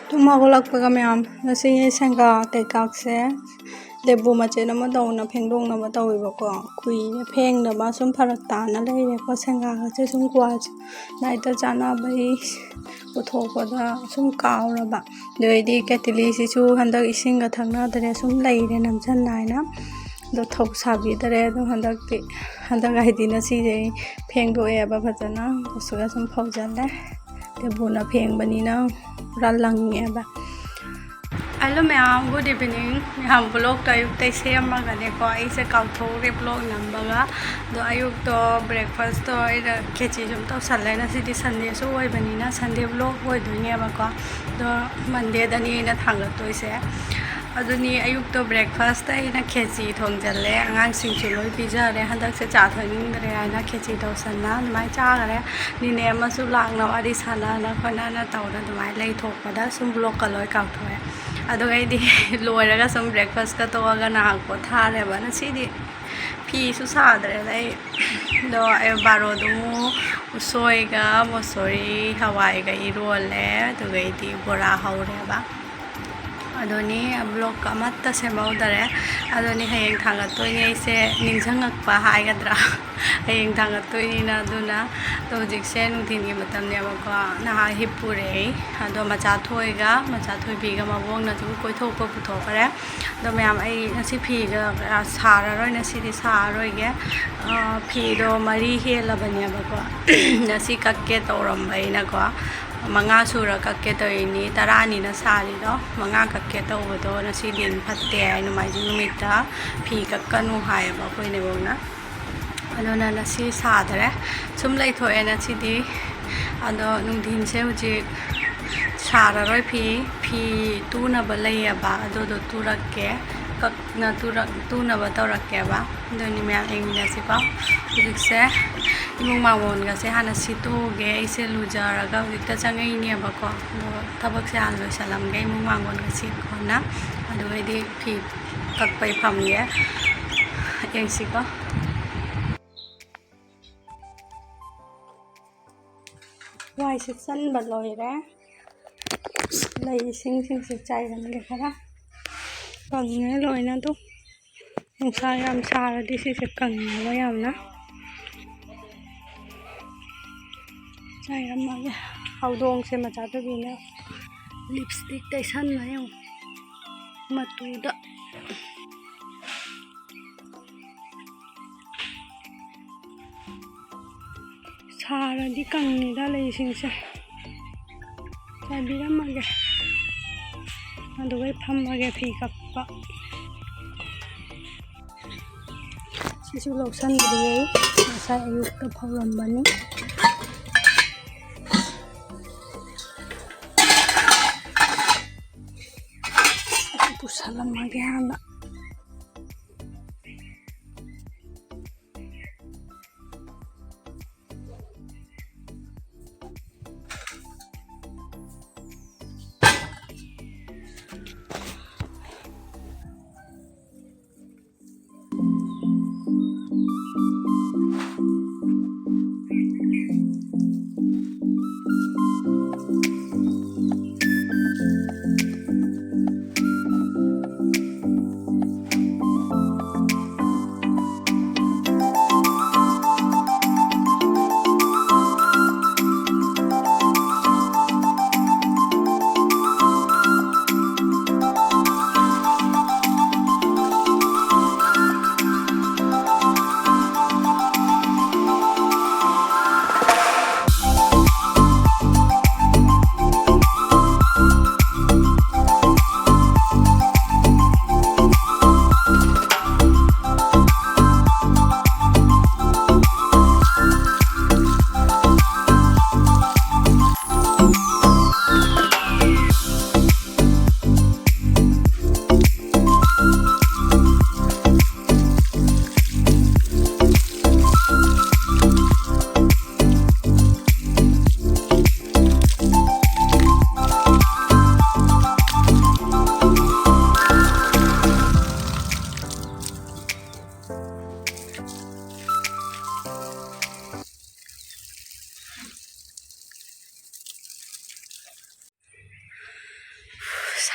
tum hagolakpaga mayam ngasi senga kaikakse debu machet ama dawna phengdongnaba tawibako kuine phengdaba sum pharak tana leireko senga gase sum kwaj naita chanabai puthokpada sum kauraba doidi ketili sisu handak isinga thaknadare sum leire namsan naina do thok sabi dare do handak haidina sije phengdoeba phajana suga sum phaujalle debuna phengbanina pura langeba. Hello ma'am, good evening. हम blog तो आयुक्त से अमगने को ऐसे काउथोरे blog नंबरगा दो आयुक्त तो breakfast तो खेची जुम तो सल्ले ना सिटी संडे सो वही बनी ना संडे ब्लॉग वही दुनिया बको दो मंडे दनी ना थांगत तो इसे अदुनी आयुक्त तो ब्रेकफास्ट ना खेची थोंजले आंगांग सिंचु लोई पिजारे हंदक से चा थोनिंग दरे आना खेची तो सन्ना माय चा करे निने मसु लांगना वारी साना ना खना ना तौना दुमाय लै थोकपदा सुम ब्लॉग का लोई काउथोए अदुगैदी लोयरगा सम ब्रेकफास्ट का तोगा नाहक पोथारेबा नसीदी फीसु सादरे लै दो बारोदुमु उसोयगा मोसोरी हवाईगा इरोले अदुगैदी बोरा हौरेबा अदोनी ब्लॉग अमत्ता सेमौदरे अदोनी हयेंग थांगतोइने से निंजंगकपा हायगद्रा हयेंग थांगतोइना अदुना तो जिकसे नुथिनगी मतमनेबको नाहा हिपुरे अदो मचा थोइबीगा मबोंगना जु कोइथोकपा पुथोकरे दो मैम आई नसी फीगा सारारोय नसीदी सारोयगे फीदो मरी हेलबनेबको नसी कक्के तौरमबैनाको मंगा सूर कक्के तोइनी तरानी ना सारीदो मंगा कक्के तौबदो नसी दिन फत्ते नुमाइजिं नुमित्ता फी कक्कनु हायबा कोइनेबोना अदोना नसी सादरे सुम लैथोए नसीदी अदो नुंधिन से हुजिक सारारोय फी तुनबा लैयबा अदोदो तुरक्के कक्ना तुनबा तौरक्केबा दोनी मैम एंगिनासिको हुजिकसे इमुंग मांगोनगासे हाना सितोगे इसे लुजारगा हुजिकता चंगैनेबको थबकसे हान लोइसलमगे इमुंग मांगोनगा सितखोना अदुगैदी फी कक्पै फमगे एंसिको वाई से चनबा लोइरे लै सिंगसिंगसे चाइरमगे खरा कंगे लोइना तो नुंसा याम सारदी सिसे कंगेबा यामना चाइरमगे हौदोंग से मचादबीना लिपस्टिक तैसनना यो मतुदा सारदी कंगनिदा लैसिंगसे चाइबिरमगे अदुगै फमगे फी कप्पा सिसु लौसनबदियै ngasai ayukta phawrambani pusalamage hana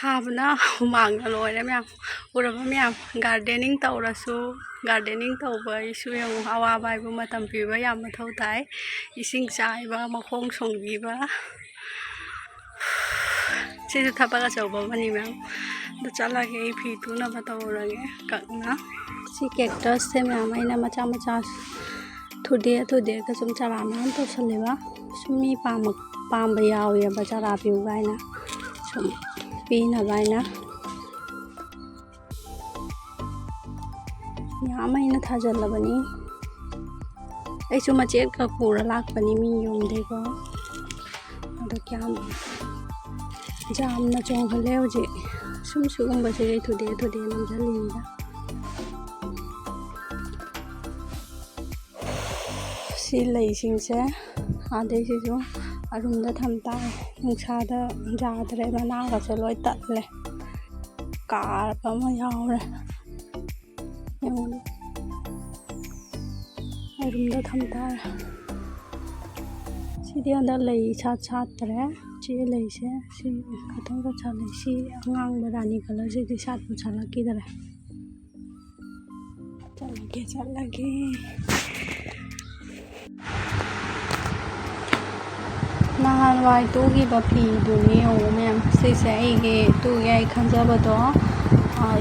साबना हुमांगना लोरे मैम उरबा मैम गार्डनिंग तौरसु गार्डनिंग तौबा इशु यंग अवाबा हाइबु मतम पिबा याम मथौ ताइ इसिंग चाइबा मखोंग सोंगबिबा सिजु थपगा चौबा मनी मैम द चलागे फी तुना बताओरगे कना सी कैक्टस से मैम आइना मचा मचा थुदे थुदे का सुम चारा मैम तो सलेबा सुमी पाम यावे बचारा पिउ गाइना सुम पीना गाइना याम आइना थाजलबनी ऐसु मचेत का पूरा लाकपनी मी युमदेको अदो क्याम जामना चोंगले होजे सुम सुगुंबसे थुदे थुदे नमजलिंदा सी लैसिंगसे आदेसिसु अरुमदा थमता नुंसादा जादरे मनागसे लोय तत्ले कारपा म यावरे अरुमदा थमता सिदी अंदर लई साथ साथरे चे लैसे सी खतम का चले सी अंगांग बरानी कलर से दी साथ में चला किधर है चल लगे नहान वाई तुगी बफी दुनी ओ मैम सिसे आइगे तुगी आई खंजबदो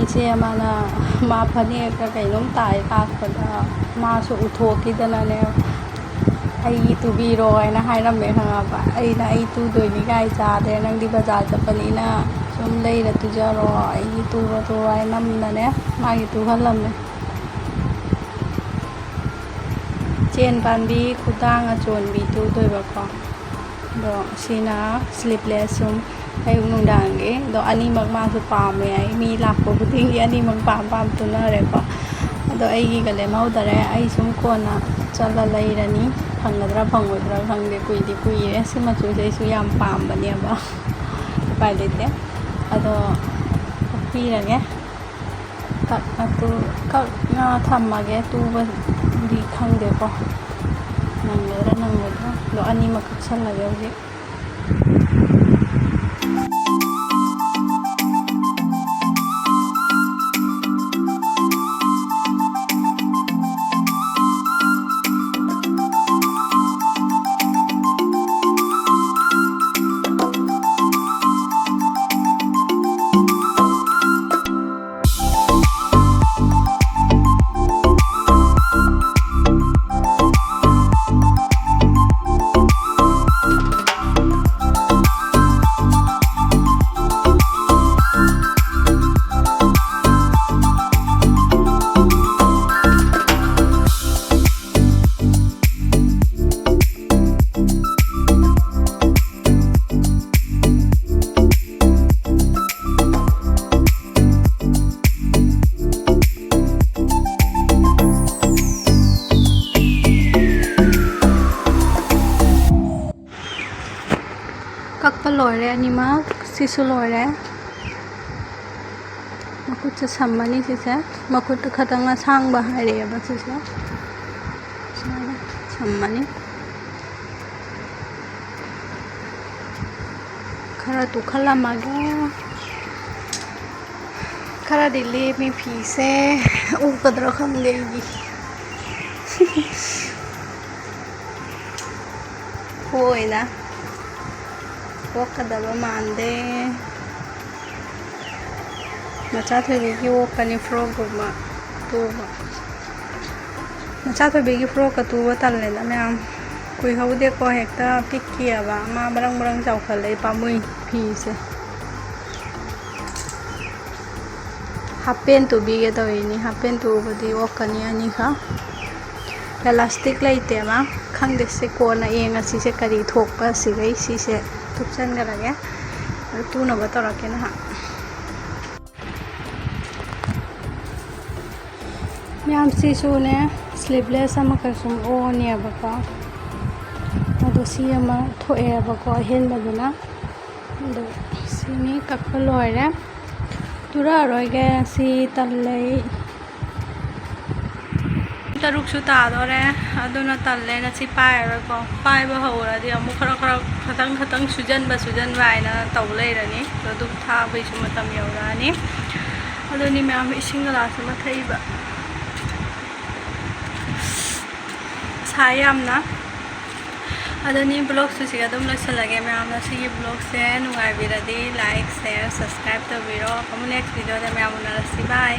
इसे माना मा फने का कैलोम ताई लाकपदा मासु उथोकिदनाने आई तुबीरो आइना हाइरमे खंगाबा आइना आई तुदोइनी गाय जादे नंदी बाजार चपनीना सुम लेरा तुजरो आई तुबतो आई नमनने मागी तुहलमने चेन पानबी खुदांग अचोनबी तुदोइबको दो सिना स्लीपलेस सुम अयुक नुंदांगे दो अनीमक मासु पामे आई मी लाको बुदिंगी अनीमक पाम तुनरेको अदो आइगी गले मौदरे आई सुम कोना चला लैरनी फंगद्रा फंगोद्रा खंगदे कुइदी कुइरे सि मचुसे इसु याम पामबनेबा उपाय लेते अदो पीरगे कक्ना थम्मगे तुबदी खंगदेको नंगोद्रा दो अनीमक कक्सलगे हौजिक कक्पा लोरे अनिमक सिसु लोरे मकुट से सम्मनी सिसे मकुट खतंगा सांग बहारे बस सिसे सम्मनी खरा तो खला मागे खरा दिल्ली में फीसे ऊपर खंगेगी होय ना वोकदबा मानदे मचा थोबीगी वोकनी फ्रॉक गुमा तुबा मचा थोबीगी फ्रॉक का तुबा तल्लेदा मैम कुई हौदे को हेक्ता पिक्कियाबा मा बरंग बरंग चावखले पामुई फीसे हाफपेन तुबीगे तोइनी हाफपेन तुबदी वोकनी अनि खा एलास्टिक लेते मा खंगदे से कोना येंगा सिसे करी थोकपा सिगै सिसे तुपसन करगे तूना बतौरके ना मैम सिसुने स्लीवलेस अमकसुम ओनेबको अदो सी अमा थोएबको हेनबदुना अदो सिनी कक्पा लोइरे तुरा रोइगे सी तल्लै तरुकसु तादोरे अदुना तल्ले नसी पाइरको पाइबा हौरादि अमु खरा खतंग सुजन वाइना तौ लेरनी अदु थाबैसु मतम यौरानी अदुनी मैम इसिंग ग्लास अमा थैबा सायामना अदुनी ब्लॉग सुसिगा दम लसलगे मैम नसी ब्लॉग से नुगाइबिरदी लाइक शेयर सब्सक्राइब तबिरो अमु नेक्स्ट वीडियो दे मैम उनारसी बाय।